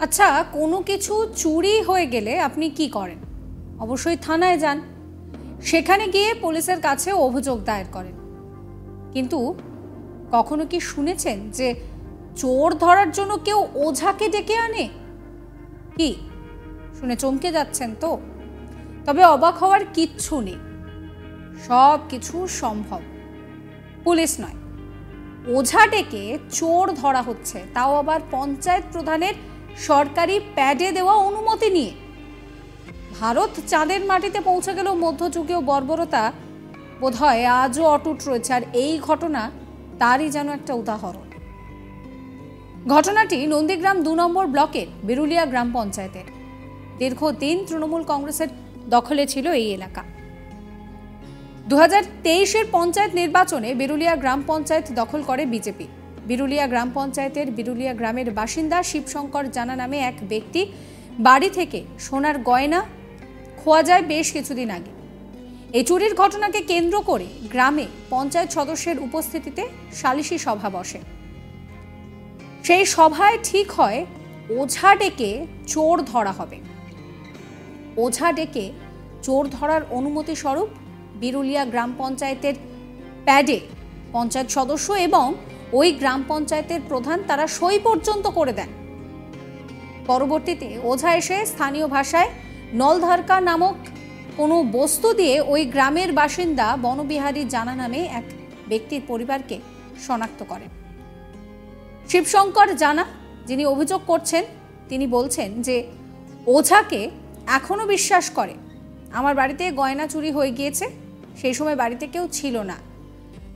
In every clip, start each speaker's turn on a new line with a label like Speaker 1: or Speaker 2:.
Speaker 1: আচ্ছা, কোনো কিছু চুরি হয়ে গেলে আপনি কি করেন? অবশ্যই থানায় যান, সেখানে গিয়ে পুলিশের কাছে অভিযোগ দায়ের করেন। কিন্তু কখনো কি শুনেছেন যে চোর ধরার জন্য কেউ ওঝাকে ডেকে আনে? কি শুনে চমকে যাচ্ছেন তো? তবে অবাক হওয়ার কিচ্ছু নেই, সব কিছু সম্ভব। পুলিশ নয়, ওঝা ডেকে চোর ধরা হচ্ছে, তাও আবার পঞ্চায়েত প্রধানের সরকারি প্যাডে দেওয়া অনুমতি নিয়ে। ভারত চাঁদের মাটিতে পৌঁছে গেল মধ্যযুগীয় বর্বরতা বোধহয় আজও অটুট রয়েছে, আর এই ঘটনা তারই যেন একটা উদাহরণ। ঘটনাটি নন্দীগ্রাম ২ নম্বর ব্লকের বিরুলিয়া গ্রাম পঞ্চায়েতের। দীর্ঘদিন তৃণমূল কংগ্রেসের দখলে ছিল এই এলাকা। 2023-এর পঞ্চায়েত নির্বাচনে বিরুলিয়া গ্রাম পঞ্চায়েত দখল করে বিজেপি। বিরুলিয়া গ্রাম পঞ্চায়েতের বিরুলিয়া গ্রামের বাসিন্দা শিবশঙ্কর জানা নামে এক ব্যক্তি বাড়ি থেকে সোনার গয়না খোয়া যায় বেশ কিছুদিন আগে। এই চুরির ঘটনাকে কেন্দ্র করে গ্রামে পঞ্চায়েত সদস্যের উপস্থিতিতে সালিশি সভা বসে। সেই সভায় ঠিক হয় ওঝা ডেকে চোর ধরা হবে। ওঝা ডেকে চোর ধরার অনুমতি স্বরূপ বিরুলিয়া গ্রাম পঞ্চায়েতের প্যাডে পঞ্চায়েত সদস্য এবং ওই গ্রাম পঞ্চায়েতের প্রধান তারা সই পর্যন্ত করে দেন। পরবর্তীতে ওঝা এসে স্থানীয় ভাষায় নলধারকা নামক কোনো বস্তু দিয়ে ওই গ্রামের বাসিন্দা বনবিহারী জানা নামে এক ব্যক্তির পরিবারকে শনাক্ত করেন। শিবশঙ্কর জানা, যিনি অভিযোগ করছেন, তিনি বলছেন যে ওঝাকে এখনো বিশ্বাস করে। আমার বাড়িতে গয়না চুরি হয়ে গিয়েছে, সেই সময় বাড়িতে কেউ ছিল না।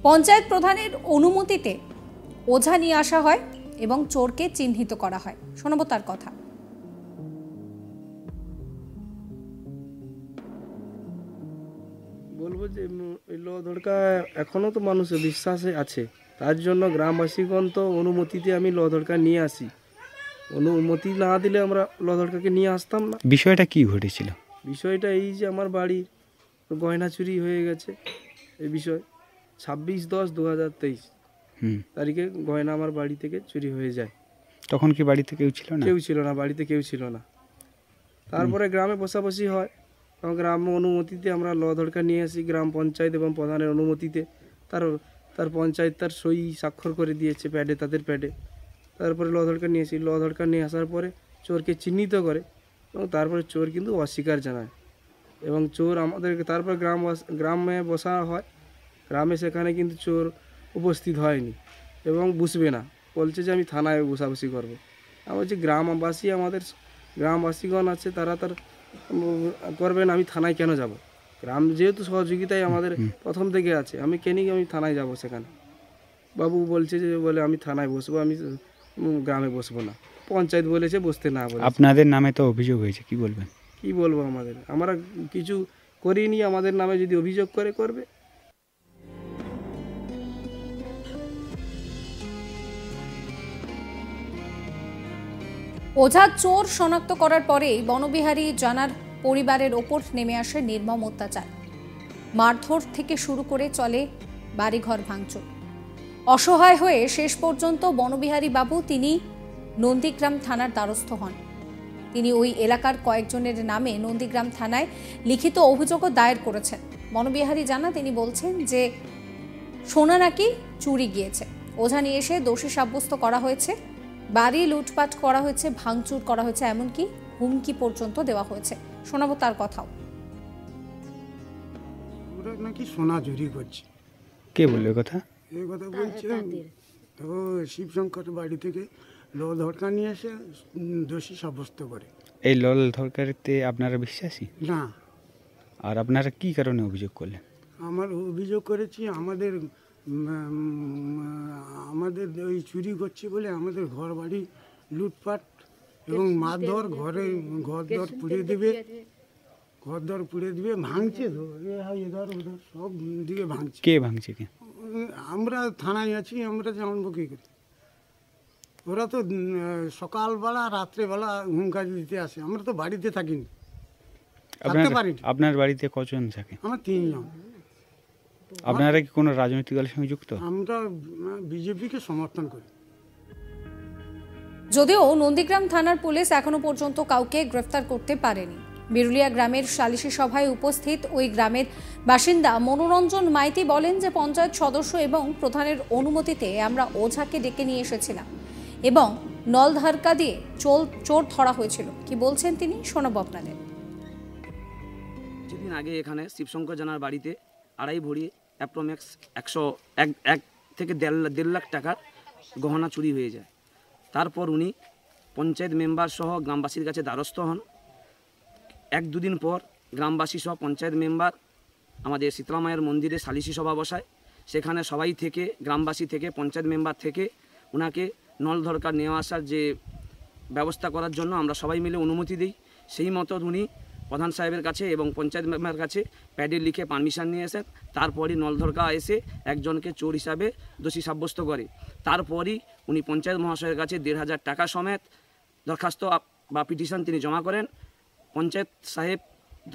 Speaker 1: পঞ্চায়েত প্রধানের অনুমতিতে ওঝা নিয়ে আসা হয় এবং চোরকে চিহ্নিত করা হয়। শোনাবো তার কথা।
Speaker 2: বলবো যে লধড়কা এখনো তো মানুষের বিশ্বাসে আছে, তার জন্য গ্রামবাসীগণ তো অনুমতিতে আমি লধড়কা নিয়ে আসি। অনুমতি না দিলে আমরা লধড়কাকে নিয়ে আসতাম না।
Speaker 3: বিষয়টা কি ঘটেছিল?
Speaker 2: বিষয়টা এই যে আমার বাড়ির গয়না চুরি হয়ে গেছে। এই বিষয় 26/10/2023 তারিখে গয়না আমার বাড়ি থেকে চুরি হয়ে যায়।
Speaker 3: তখন কি বাড়িতে কেউ ছিল না?
Speaker 2: কেউ ছিল না, বাড়িতে কেউ ছিল না। তারপরে গ্রামে বসাবসি হয়, এবং গ্রাম অনুমতিতে আমরা লধড়কা নিয়ে আসি। গ্রাম পঞ্চায়েত এবং প্রধানের অনুমতিতে তার পঞ্চায়েত তার সই স্বাক্ষর করে দিয়েছে প্যাডে, তাদের প্যাডে। তারপরে লধড়কা নিয়ে আসি। লধড়কা নিয়ে আসার পরে চোরকে চিহ্নিত করে, এবং তারপরে চোর কিন্তু অস্বীকার জানায়। এবং চোর আমাদেরকে তারপর গ্রামে বসা হয়। গ্রামে সেখানে কিন্তু চোর উপস্থিত হয়নি এবং বসবে না, বলছে যে আমি থানায় বসাবসি করবো। আমি বলছি গ্রামবাসীগণ আছে, তারা তার করবেন, আমি থানায় কেন যাব? গ্রাম যেহেতু সহযোগিতায় আমাদের প্রথম থেকে আছে, আমি আমি থানায় যাব সেখানে? বাবু বলছে যে বলে আমি থানায় বসবো, আমি গ্রামে বসবো না। পঞ্চায়েত বলেছে বসতে না বলে।
Speaker 3: আপনাদের নামে তো অভিযোগ হয়েছে, কি বলবেন?
Speaker 2: কি বলবো, আমরা কিছু করিনি। আমাদের নামে যদি অভিযোগ করবে।
Speaker 1: ওঝা চোর শনাক্ত করার পরেই বনবিহারী জানার পরিবারের ওপর নেমে আসে নির্মম অত্যাচার। মারধর থেকে শুরু করে চলে বাড়িঘর ভাঙচুর। অসহায় হয়ে শেষ পর্যন্ত বনবিহারী বাবু তিনি নন্দীগ্রাম থানার দ্বারস্থ হন। তিনি ওই এলাকার কয়েকজনের নামে নন্দীগ্রাম থানায় লিখিত অভিযোগও দায়ের করেছেন। বনবিহারী জানা, তিনি বলছেন যে সোনা নাকি চুরি গিয়েছে, ওঝা নিয়ে এসে দোষী সাব্যস্ত করা হয়েছে, বাড়ি লুটপাট করা হয়েছে, ভাঙচুর করা হয়েছে, এমনকি হুমকি পর্যন্ত দেওয়া হয়েছে। শোনাবো তার কথাও।
Speaker 4: ওরা নাকি সোনা চুরি করছে।
Speaker 3: কে বললো কথা?
Speaker 4: এই কথা বলছে তো শিবশঙ্কর বাড়ি থেকে লধড়কা নিয়ে এসে দোষী সাব্যস্ত করে।
Speaker 3: এই লধড়কাতে আপনারা বিশ্বাসী
Speaker 4: না?
Speaker 3: আর আপনারা কি কারণে অভিযোগ করলেন?
Speaker 4: আমার অভিযোগ করেছি আমাদের ওই চুরি করছে বলে আমাদের ঘর বাড়ি লুটপাট এবং মারধর, ঘরদর পুড়িয়ে দেবে, ভাঙছে তো এধর ওধর সব দিকে ভাঙছে।
Speaker 3: কে ভাঙছে? কে?
Speaker 4: আমরা থানায় আছি, আমরা জানবো কী করে? ওরা তো সকালবেলা রাত্রেবেলা হুমকারি দিতে আসে, আমরা তো বাড়িতে থাকিনি, থাকতে পারি।
Speaker 3: আপনার বাড়িতে কজন থাকে?
Speaker 4: আমার 3 জন।
Speaker 3: আপনারা কি কোনো রাজনৈতিক দলের সঙ্গে যুক্ত?
Speaker 4: আমরা বিজেপিকে সমর্থন করি।
Speaker 1: যদিও নন্দীগ্রাম থানার পুলিশ এখনো পর্যন্ত কাউকে গ্রেফতার করতে পারেনি। বিরুলিয়া গ্রামের সালিশি সভায় উপস্থিত ওই গ্রামের বাসিন্দা মনোরঞ্জন মাইতি বলেন যে পঞ্চায়েত সদস্য এবং প্রধানের অনুমতিতে আমরা ওঝাকে ডেকে নিয়ে এসেছিলাম এবং নলধারকা দিয়ে চোর ধরা হয়েছিল। কি বলছেন তিনি, শোনাবো আপনাদের।
Speaker 5: কিছুদিন আগে এখানে শিবশঙ্কর জানার বাড়িতে 2.5 ভরি অ্যাপ্রোম্যাক্স 101 থেকে 1.5 লাখ টাকার গহনা চুরি হয়ে যায়। তারপর উনি পঞ্চায়েত মেম্বার সহ গ্রামবাসীর কাছে দ্বারস্থ হন। 1-2 দিন পর গ্রামবাসী সহ পঞ্চায়েত মেম্বার আমাদের শীতলা মায়ের মন্দিরে সালিশি সভা বসায়। সেখানে সবাই থেকে, গ্রামবাসী থেকে, পঞ্চায়েত মেম্বার থেকে ওনাকে নল দরকার নেওয়া আসার যে ব্যবস্থা করার জন্য আমরা সবাই মিলে অনুমতি দিই। সেই মতো উনি প্রধান সাহেবের কাছে এবং পঞ্চায়েত মেম্বারের কাছে প্যাডে লিখে পারমিশন নিয়ে আসেন। তারপরই নলধরকা এসে একজনকে চোর হিসাবে দোষী সাব্যস্ত করে। তারপরই উনি পঞ্চায়েত মহাশয়ের কাছে 1,500 টাকা সমেত দরখাস্ত বা পিটিশন তিনি জমা করেন। পঞ্চায়েত সাহেব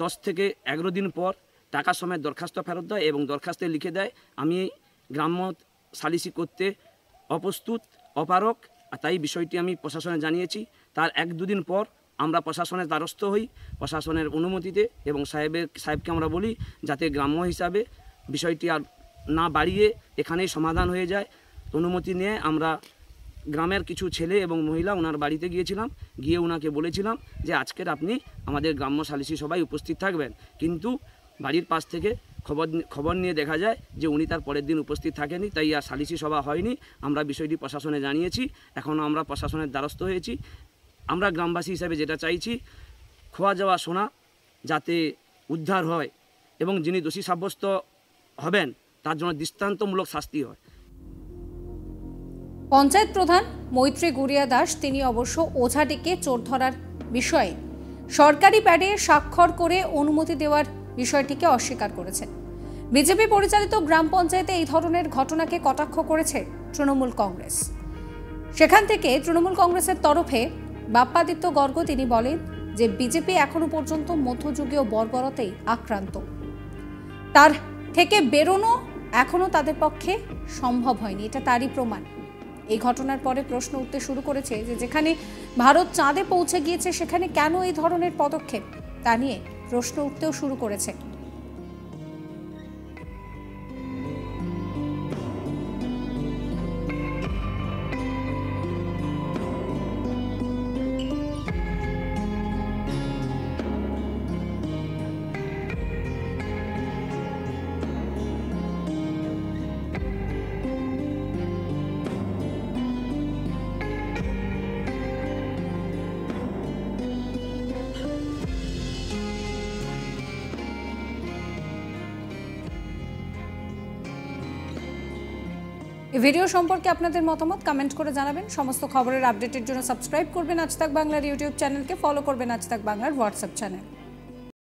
Speaker 5: 10 থেকে 11 দিন পর টাকা সমেত দরখাস্ত ফেরত দেয় এবং দরখাস্তে লিখে দেয় আমি গ্রাম্য সালিসি করতে অপ্রস্তুত, অপারক, তাই বিষয়টি আমি প্রশাসনে জানিয়েছি। তার 1-2 দিন পর আমরা প্রশাসনের দ্বারস্থ হই প্রশাসনের অনুমতিতে এবং সাহেবকে আমরা বলি যাতে গ্রাম্য হিসাবে বিষয়টি আর না বাড়িয়ে এখানেই সমাধান হয়ে যায়। অনুমতি নিয়ে আমরা গ্রামের কিছু ছেলে এবং মহিলা ওনার বাড়িতে গিয়েছিলাম। গিয়ে ওনাকে বলেছিলাম যে আজকের আপনি আমাদের গ্রাম্য সালিসি সভায় উপস্থিত থাকবেন, কিন্তু বাড়ির পাশ থেকে খবর নিয়ে দেখা যায় যে উনি তার পরের দিন উপস্থিত থাকেনি, তাই আর সালিসি সভা হয়নি। আমরা বিষয়টি প্রশাসনে জানিয়েছি, এখনও আমরা প্রশাসনের দ্বারস্থ হয়েছি। আমরা গ্রামবাসী হিসাবে যেটা চাইছি, খোয়া যাওয়া সোনা যাতে উদ্ধার হয় এবং যিনি দোষী সাব্যস্ত হবেন তার জন্য দৃষ্টান্তমূলক শাস্তি হয়।
Speaker 1: পঞ্চায়েত প্রধান মৈত্রী গুড়িয়া দাস তিনি অবশ্য ওঝা ডেকে চোর ধরার বিষয়ে সরকারি প্যাডে স্বাক্ষর করে অনুমতি দেওয়ার বিষয়টিকে অস্বীকার করেছেন। বিজেপি পরিচালিত গ্রাম পঞ্চায়েতে এই ধরনের ঘটনাকে কটাক্ষ করেছে তৃণমূল কংগ্রেস। সেখান থেকে তৃণমূল কংগ্রেসের তরফে বাপ্পাদিত্য গর্গ তিনি বলেন যে বিজেপি এখনো পর্যন্ত মধ্যযুগীয় বর্বরতেই আক্রান্ত, তার থেকে বেরোনো এখনো তাদের পক্ষে সম্ভব হয়নি, এটা তারই প্রমাণ। এই ঘটনার পরে প্রশ্ন উঠতে শুরু করেছে যে যেখানে ভারত চাঁদে পৌঁছে গিয়েছে সেখানে কেন এই ধরনের পদক্ষেপ, তা নিয়ে প্রশ্ন উঠতেও শুরু করেছে। এই ভিডিও সম্পর্কে আপনাদের মতামত কমেন্ট করে জানাবেন। সমস্ত খবরের আপডেটের জন্য সাবস্ক্রাইব করবেন আজ তাক বাংলার ইউটিউব চ্যানেলকে, ফলো করবেন আজ তাক বাংলার হোয়াটসঅ্যাপ চ্যানেল।